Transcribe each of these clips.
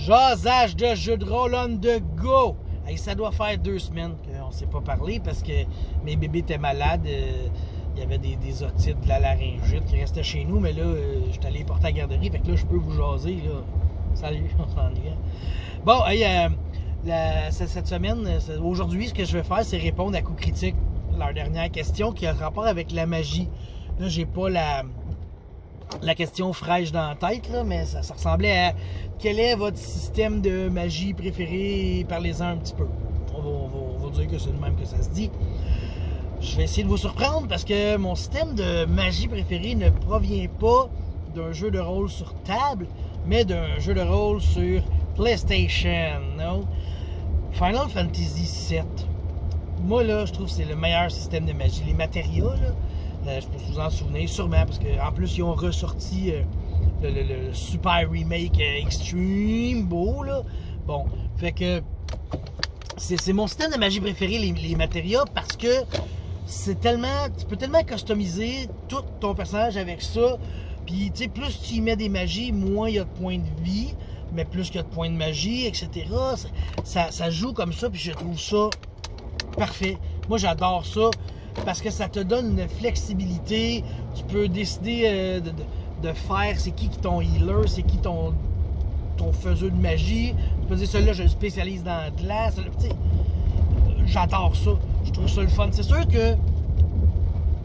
Jasage de jeu de rôle on the go. Hey, ça doit faire 2 semaines qu'on ne s'est pas parlé parce que mes bébés étaient malades. Il y avait des otites, de la laryngite qui restaient chez nous, mais là, je suis allé les porter à la garderie. Fait que là, je peux vous jaser. Là. Salut, on s'ennuie. Bon, hey, cette semaine, aujourd'hui, ce que je vais faire, c'est répondre à Coup Critique, leur dernière question qui a rapport avec la magie. Là, j'ai pas la question fraîche dans la tête, là, mais ça ressemblait à quel est votre système de magie préféré? Parlez-en un petit peu. On va dire que c'est le même que ça se dit. Je vais essayer de vous surprendre parce que mon système de magie préféré ne provient pas d'un jeu de rôle sur table, mais d'un jeu de rôle sur PlayStation. No? Final Fantasy VII. Moi, là, je trouve que c'est le meilleur système de magie. Les matériaux, là, je peux vous en souvenir sûrement parce qu'en plus, ils ont ressorti le super remake Extreme beau, là. Bon, fait que c'est mon système de magie préféré, les matériaux, parce que c'est tellement, tu peux tellement customiser tout ton personnage avec ça. Puis, tu sais, plus tu y mets des magies, moins il y a de points de vie, mais plus il y a de points de magie, etc. Ça joue comme ça, puis je trouve ça parfait. Moi, j'adore ça parce que ça te donne une flexibilité. Tu peux décider de faire c'est qui ton healer, c'est qui ton faiseur de magie. Tu peux dire, celui-là, je le spécialise dans la glace. J'adore ça. Je trouve ça le fun. C'est sûr que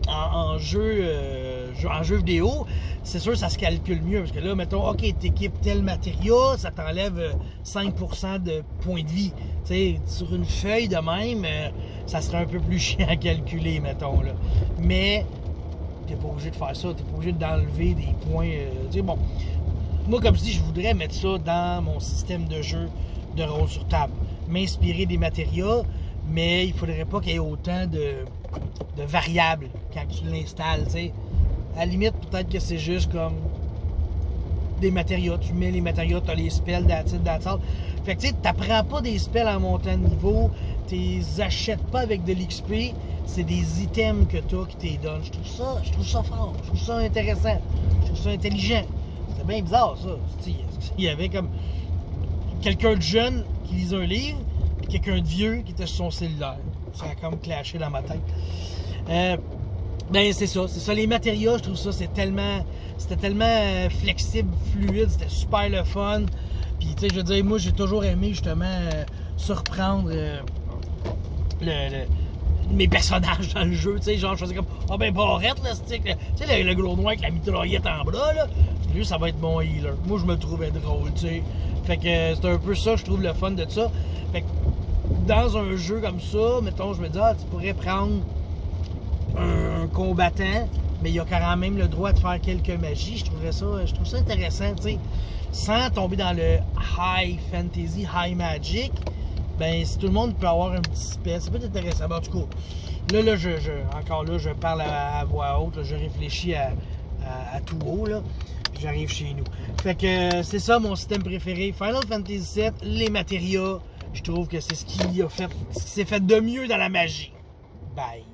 en jeu vidéo, c'est sûr que ça se calcule mieux. Parce que là, mettons, OK, t'équipes tel matériau, ça t'enlève 5% de points de vie. Tu sais, sur une feuille de même, ça serait un peu plus chiant à calculer, mettons. Là. Mais t'es pas obligé de faire ça. T'es pas obligé d'enlever des points. Bon, moi, comme je dis, je voudrais mettre ça dans mon système de jeu de rôle sur table. M'inspirer des matériaux, mais il faudrait pas qu'il y ait autant de variables quand tu l'installes, tu sais. À la limite, peut-être que c'est juste comme des matériaux. Tu mets les matériaux, tu as les spells, that's it. Fait que tu sais, t'apprends pas des spells en montant de niveau, tu les achètes pas avec de l'XP, c'est des items que tu as qui te donnent. Je trouve ça fort, je trouve ça intéressant, je trouve ça intelligent. C'est bien bizarre, ça. Il y avait comme quelqu'un de jeune qui lisait un livre, et quelqu'un de vieux qui était sur son cellulaire. Ça a comme clashé dans ma tête. Ben c'est ça, les matériaux, je trouve ça, c'était tellement flexible, fluide, c'était super le fun. Puis tu sais, je veux dire, moi j'ai toujours aimé justement surprendre mes personnages dans le jeu, tu sais, genre je faisais comme, oh ben Barrette, là, tu sais, le gros noir avec la mitraillette en bras, là, lui ça va être mon healer. Moi je me trouvais drôle, tu sais. Fait que c'est un peu ça, je trouve le fun de ça. Fait que dans un jeu comme ça, mettons, je me dis, tu pourrais prendre un combattant, mais il a quand même le droit de faire quelques magies. Je trouve ça intéressant, tu sais. Sans tomber dans le high fantasy, high magic, ben si tout le monde peut avoir un petit spell, ça peut être intéressant. Bon, en tout cas, là, je parle à voix haute, là, je réfléchis à tout haut, là. J'arrive chez nous. Fait que c'est ça mon système préféré. Final Fantasy VII, les matériaux, je trouve que c'est ce qui s'est fait de mieux dans la magie. Bye.